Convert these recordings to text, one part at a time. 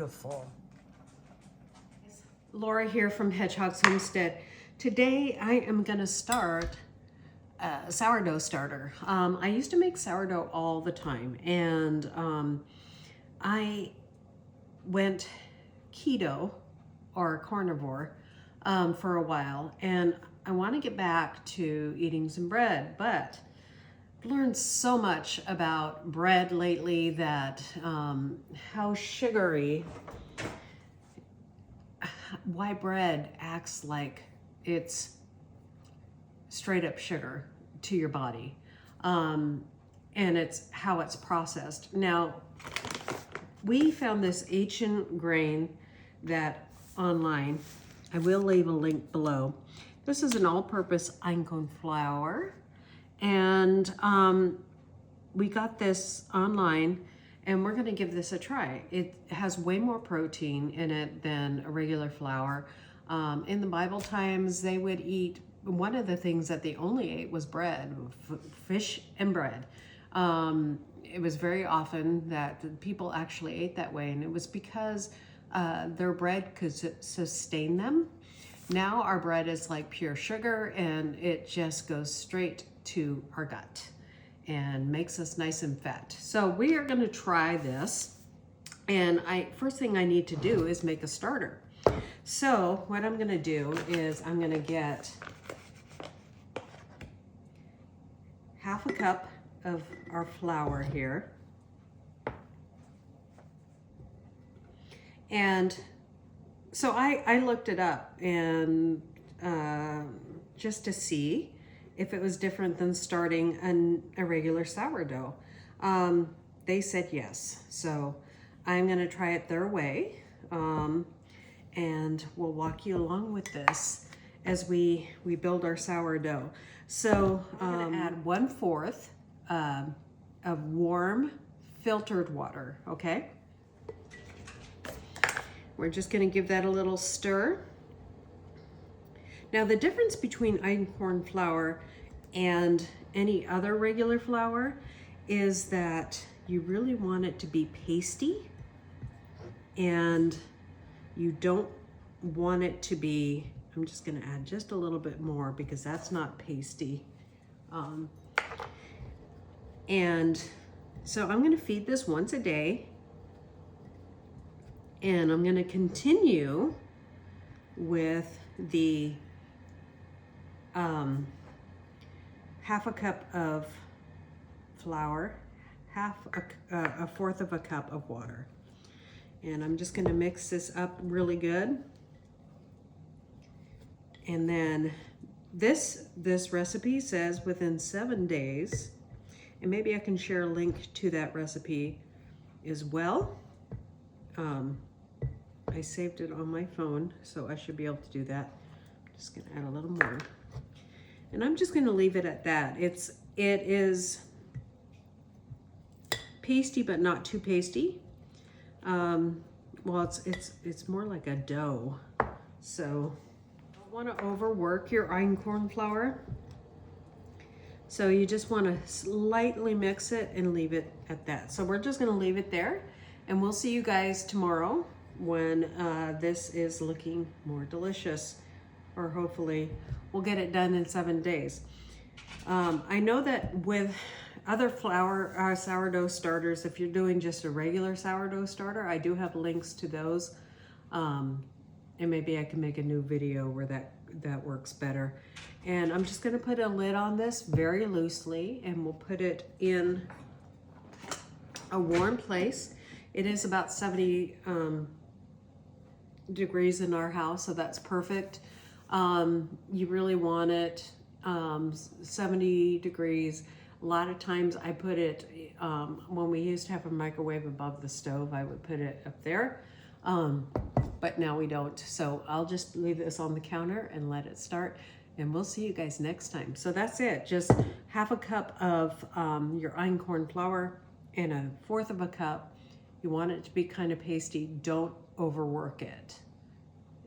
beautiful. Laura here from Hedgehog's Homestead. Today I am gonna start a sourdough starter. I used to make sourdough all the time, and I went keto or carnivore for a while, and I want to get back to eating some bread, but I've learned so much about bread lately that how sugary, why bread acts like it's straight up sugar to your body, and it's how it's processed. Now, we found this ancient grain that online, I will leave a link below. This is an all-purpose Einkorn flour, and we got this online, and we're gonna give this a try. It has way more protein in it than a regular flour. In the Bible times, they would eat, one of the things that they only ate was bread, fish and bread. It was very often that people actually ate that way, and it was because their bread could sustain them. Now our bread is like pure sugar, and it just goes straight to our gut and makes us nice and fat. So we are gonna try this, and first thing I need to do is make a starter. So what I'm gonna do is I'm gonna get half a cup of our flour here. And so I looked it up, and just to see if it was different than starting a regular sourdough. They said yes. So I'm gonna try it their way, and we'll walk you along with this as we build our sourdough. So I'm gonna add 1/4 of warm filtered water, okay? We're just gonna give that a little stir. Now, the difference between einkorn flour and any other regular flour is that you really want it to be pasty, and you don't want it to be, I'm just gonna add just a little bit more because that's not pasty. And so I'm gonna feed this once a day, and I'm gonna continue with the half a cup of flour, a fourth of a cup of water. And I'm just gonna mix this up really good. And then this recipe says within 7 days, and maybe I can share a link to that recipe as well. I saved it on my phone, so I should be able to do that. I'm just gonna add a little more. And I'm just gonna leave it at that. It is pasty, but not too pasty. Well, it's more like a dough. So you don't wanna overwork your einkorn flour. So you just wanna slightly mix it and leave it at that. So we're just gonna leave it there, and we'll see you guys tomorrow when this is looking more delicious, or hopefully we'll get it done in 7 days. I know that with other flour sourdough starters, if you're doing just a regular sourdough starter, I do have links to those, and maybe I can make a new video where that works better. And I'm just gonna put a lid on this very loosely, and we'll put it in a warm place. It is about 70 degrees in our house, so that's perfect. You really want it 70 degrees. A lot of times I put it, when we used to have a microwave above the stove, I would put it up there, but now we don't. So I'll just leave this on the counter and let it start, and we'll see you guys next time. So that's it, just half a cup of your einkorn flour and a fourth of a cup. You want it to be kind of pasty. Don't overwork it.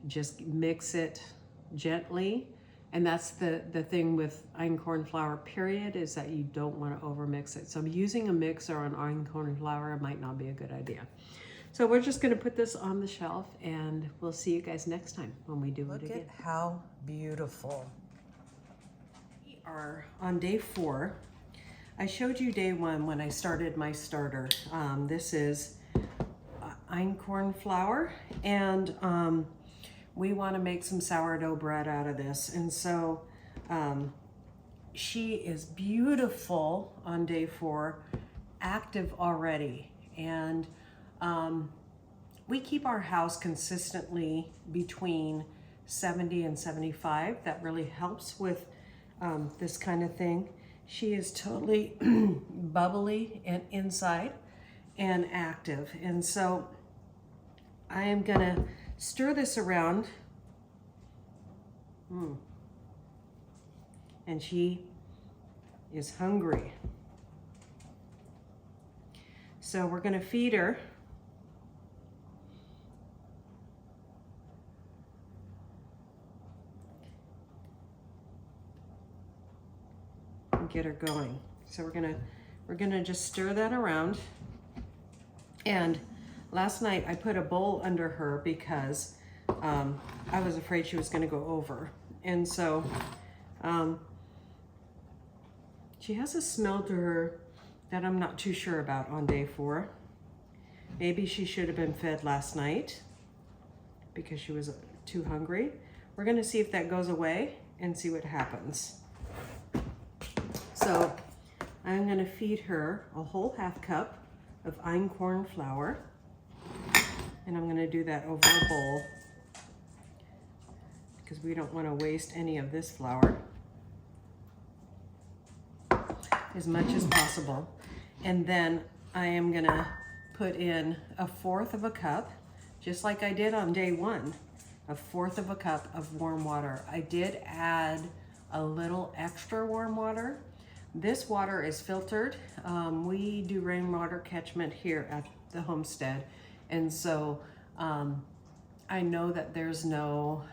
Just mix it gently. And that's the thing with einkorn flour, period, is that you don't want to overmix it. So using a mixer on einkorn flour might not be a good idea. So we're just gonna put this on the shelf and we'll see you guys next time when we do it again. Look at how beautiful. We are on day 4. I showed you day 1 when I started my starter. This is Einkorn flour, and we want to make some sourdough bread out of this. And so she is beautiful on day 4, active already. And we keep our house consistently between 70 and 75. That really helps with this kind of thing. She is totally bubbly and inside and active. And so I am gonna stir this around. And she is hungry. So we're gonna feed her. And get her going. So we're gonna just stir that around. And last night I put a bowl under her because I was afraid she was gonna go over. And so she has a smell to her that I'm not too sure about on day 4. Maybe she should have been fed last night because she was too hungry. We're gonna see if that goes away and see what happens. So I'm gonna feed her a whole ½ cup of einkorn flour. And I'm gonna do that over a bowl because we don't wanna waste any of this flour as much as possible. And then I am gonna put in 1/4 cup, just like I did on day 1, 1/4 cup of warm water. I did add a little extra warm water. This water is filtered. We do rainwater catchment here at the homestead. And so I know that there's no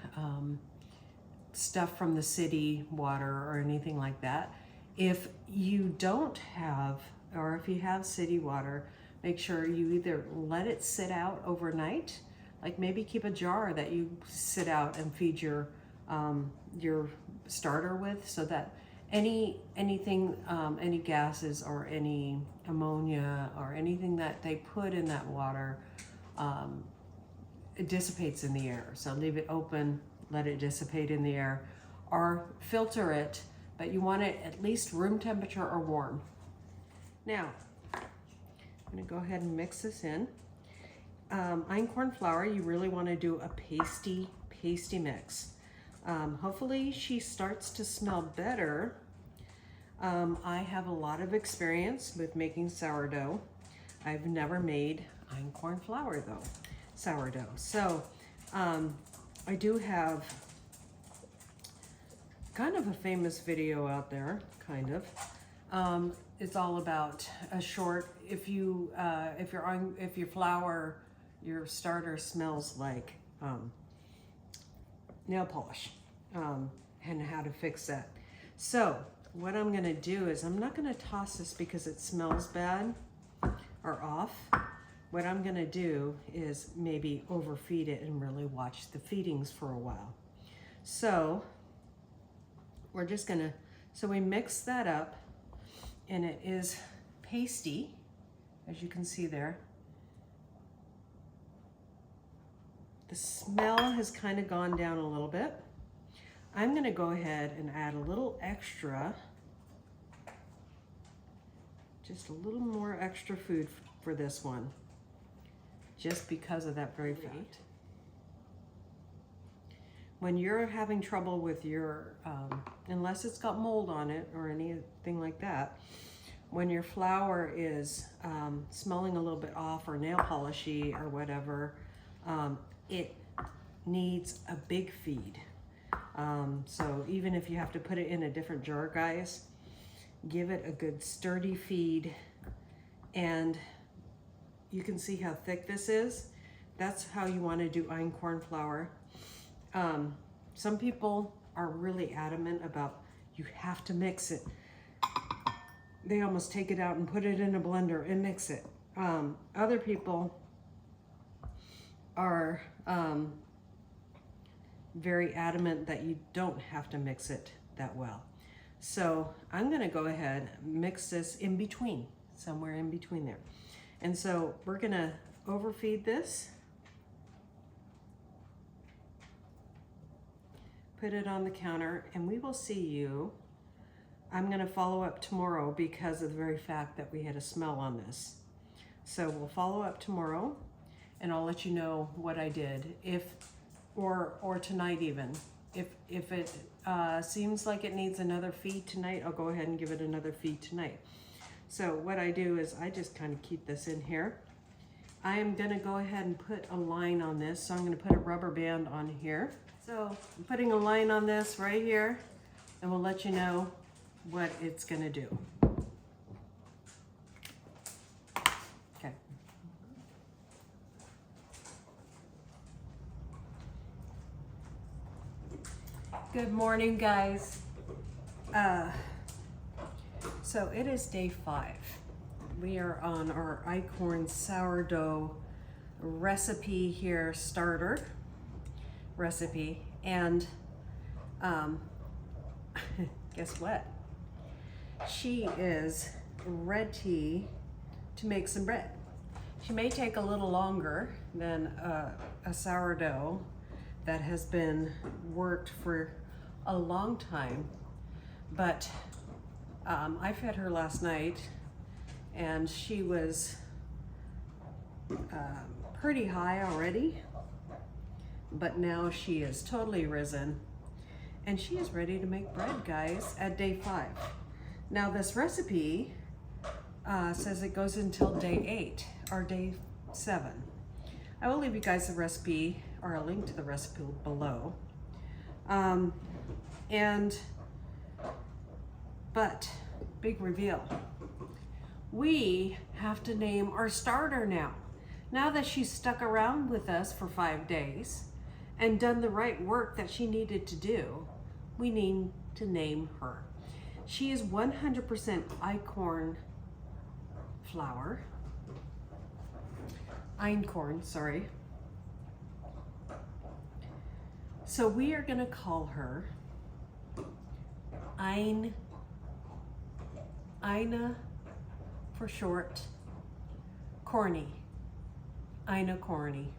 stuff from the city water or anything like that. If you don't have, or if you have city water, make sure you either let it sit out overnight, like maybe keep a jar that you sit out and feed your starter with, so that anything, any gases or any ammonia or anything that they put in that water, it dissipates in the air. So leave it open, let it dissipate in the air, or filter it, but you want it at least room temperature or warm. Now, I'm gonna go ahead and mix this in. Einkorn flour, you really wanna do a pasty mix. Hopefully she starts to smell better. I have a lot of experience with making sourdough. I've never made einkorn flour though, sourdough. So I do have kind of a famous video out there, kind of. It's all about a short, if your flour, your starter smells like nail polish, and how to fix that. So what I'm gonna do is, I'm not gonna toss this because it smells bad or off. What I'm gonna do is maybe overfeed it and really watch the feedings for a while. So we're just gonna, so we mix that up, and it is pasty, as you can see there. The smell has kind of gone down a little bit. I'm gonna go ahead and add a little extra, just a little more extra food for this one, just because of that very fact. When you're having trouble with your, unless it's got mold on it or anything like that, when your flour is smelling a little bit off or nail polishy or whatever, it needs a big feed. So even if you have to put it in a different jar, guys, give it a good sturdy feed. And you can see how thick this is. That's how you want to do einkorn flour. Some people are really adamant about, you have to mix it. They almost take it out and put it in a blender and mix it. Other people are very adamant that you don't have to mix it that well. So I'm gonna go ahead and mix this in between, somewhere in between there. And so we're gonna overfeed this, put it on the counter, and we will see you. I'm gonna follow up tomorrow because of the very fact that we had a smell on this. So we'll follow up tomorrow and I'll let you know what I did. Or tonight even. If it seems like it needs another feed tonight, I'll go ahead and give it another feed tonight. So what I do is I just kind of keep this in here. I am gonna go ahead and put a line on this. So I'm gonna put a rubber band on here. So I'm putting a line on this right here and we'll let you know what it's gonna do. Okay. Good morning, guys. So it is day 5. We are on our Einkorn sourdough recipe here, starter recipe, and guess what? She is ready to make some bread. She may take a little longer than a sourdough that has been worked for a long time, but I fed her last night and she was pretty high already, but now she is totally risen and she is ready to make bread, guys, at day 5. Now this recipe says it goes until day 8 or day 7. I will leave you guys a recipe or a link to the recipe below. But big reveal. We have to name our starter now. Now that she's stuck around with us for 5 days and done the right work that she needed to do, we need to name her. She is 100% Einkorn flour. Einkorn, sorry. So we are gonna call her Ina for short, Corny. Ina Corny.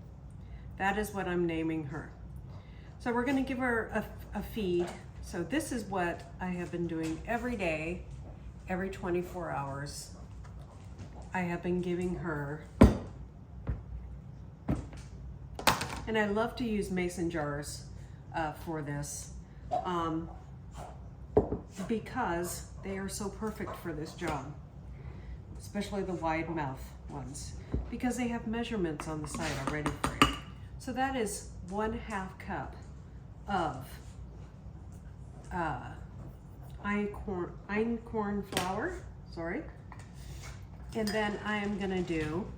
That is what I'm naming her. So we're gonna give her a feed. So this is what I have been doing every day, every 24 hours. I have been giving her, and I love to use mason jars for this because they are so perfect for this job, especially the wide mouth ones, because they have measurements on the side already for you. So that is 1/2 cup of Einkorn flour, sorry. And then I am gonna do,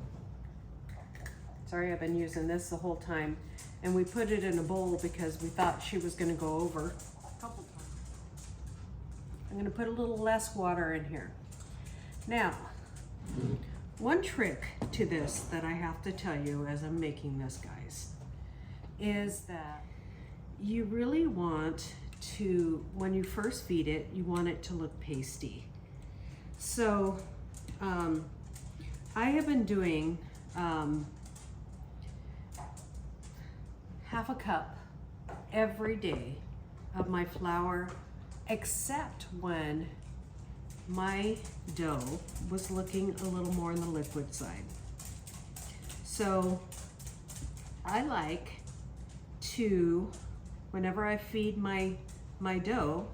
sorry, I've been using this the whole time, and we put it in a bowl because we thought she was gonna go over a couple times. I'm gonna put a little less water in here. Now, one trick to this that I have to tell you as I'm making this, guys, is that you really want to, when you first feed it, you want it to look pasty. So I have been doing 1/2 cup every day of my flour, except when my dough was looking a little more on the liquid side. So I like to, whenever I feed my dough,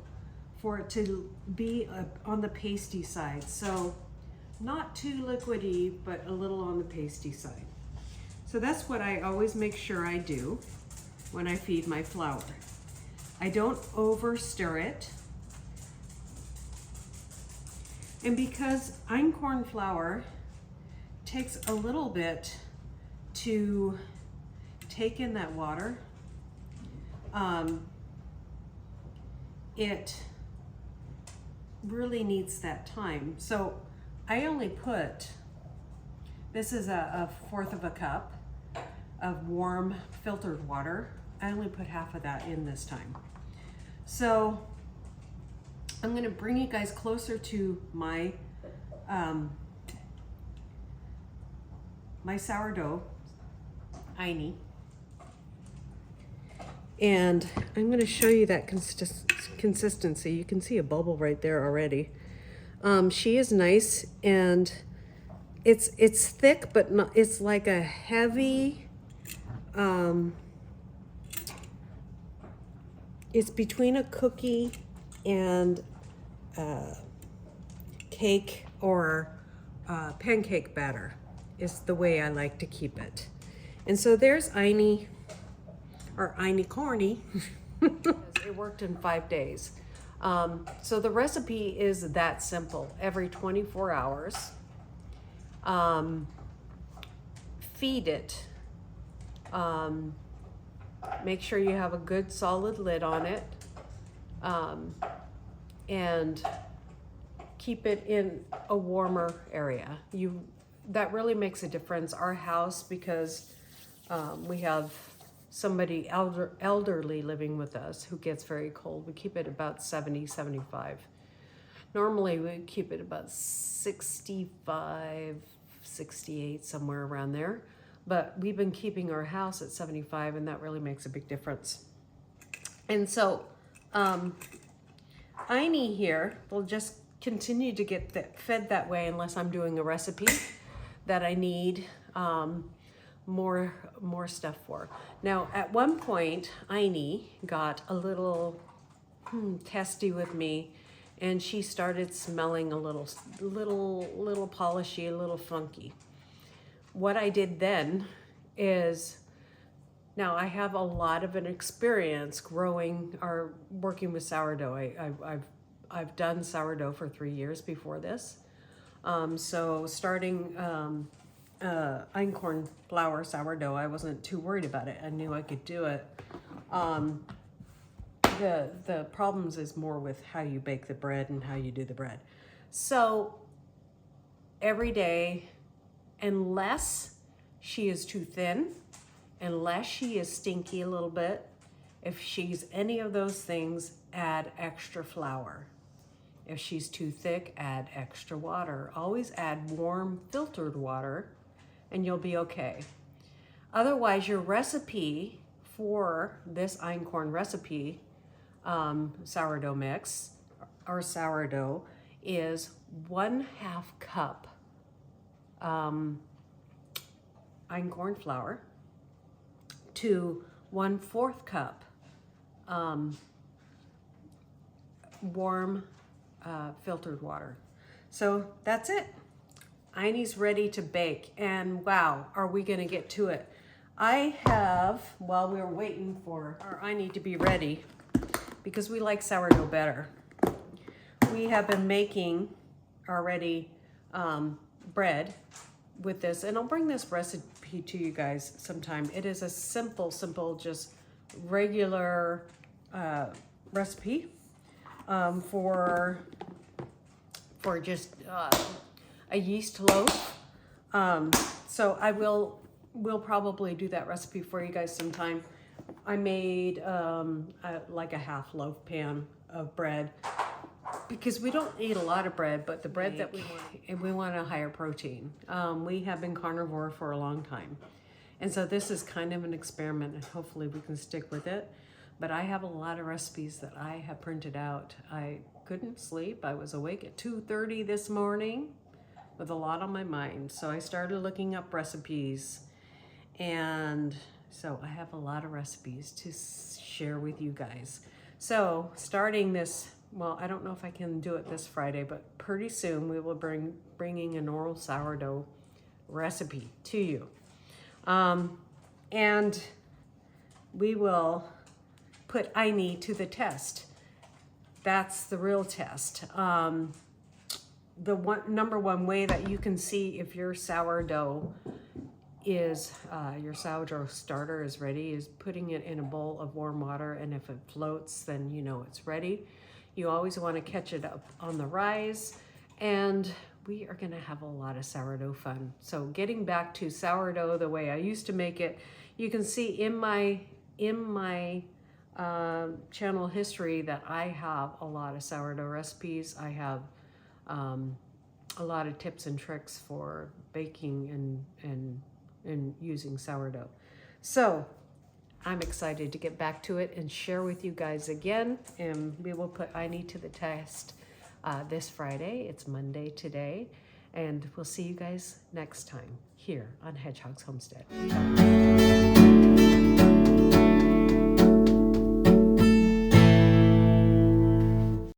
for it to be on the pasty side. So not too liquidy, but a little on the pasty side. So that's what I always make sure I do when I feed my flour. I don't over stir it. And because Einkorn flour takes a little bit to take in that water, it really needs that time. So I only put, this is a 1/4 of a cup. of warm filtered water. I only put half of that in this time. So I'm gonna bring you guys closer to my my sourdough, Eine. And I'm going to show you that consistency. You can see a bubble right there already. She is nice, and it's thick, but not, it's like a heavy, it's between a cookie and cake or pancake batter is the way I like to keep it. And so there's Eine, or Einkorn. It worked in 5 days. So the recipe is that simple. Every 24 hours, feed it. Make sure you have a good solid lid on it, and keep it in a warmer area. That really makes a difference. Our house, because we have somebody elderly living with us who gets very cold, we keep it about 70, 75. Normally we keep it about 65, 68, somewhere around there. But we've been keeping our house at 75, and that really makes a big difference. And so Eine here will just continue to get fed that way unless I'm doing a recipe that I need more stuff for. Now, at one point, Eine got a little testy with me, and she started smelling a little polishy, a little funky. What I did then is, now I have a lot of an experience growing or working with sourdough. I've done sourdough for 3 years before this. So starting Einkorn flour sourdough, I wasn't too worried about it. I knew I could do it. The problems is more with how you bake the bread and how you do the bread. So every day, unless she is too thin, unless she is stinky a little bit, if she's any of those things, add extra flour. If she's too thick, add extra water. Always add warm filtered water, and you'll be okay. Otherwise, your recipe for this Einkorn recipe, sourdough mix or sourdough, is 1/2 cup Einkorn flour to 1/4 cup warm filtered water. So that's it. Eine's ready to bake, and wow, are we gonna get to it. I have, while we're waiting for our Eine to be ready, because we like sourdough better, we have been making already bread with this, and I'll bring this recipe to you guys sometime. It is a simple, just regular recipe for just a yeast loaf. So we'll probably do that recipe for you guys sometime. I made like a 1/2 loaf pan of bread, because we don't eat a lot of bread, but the bread that we want a higher protein. We have been carnivore for a long time. And so this is kind of an experiment, and hopefully we can stick with it. But I have a lot of recipes that I have printed out. I couldn't sleep. I was awake at 2:30 this morning with a lot on my mind. So I started looking up recipes. And so I have a lot of recipes to share with you guys. So starting this, well, I don't know if I can do it this Friday, but pretty soon we will bringing a normal sourdough recipe to you. And we will put Eine to the test. That's the real test. The number one way that you can see if your sourdough is, your sourdough starter is ready, is putting it in a bowl of warm water, and if it floats, then you know it's ready. You always want to catch it up on the rise, and we are going to have a lot of sourdough fun. So getting back to sourdough the way I used to make it, you can see in my channel history that I have a lot of sourdough recipes. I have a lot of tips and tricks for baking and using sourdough. So I'm excited to get back to it and share with you guys again. And we will put I Need to the test this Friday. It's Monday today. And we'll see you guys next time here on Hedgehog's Homestead. Ciao.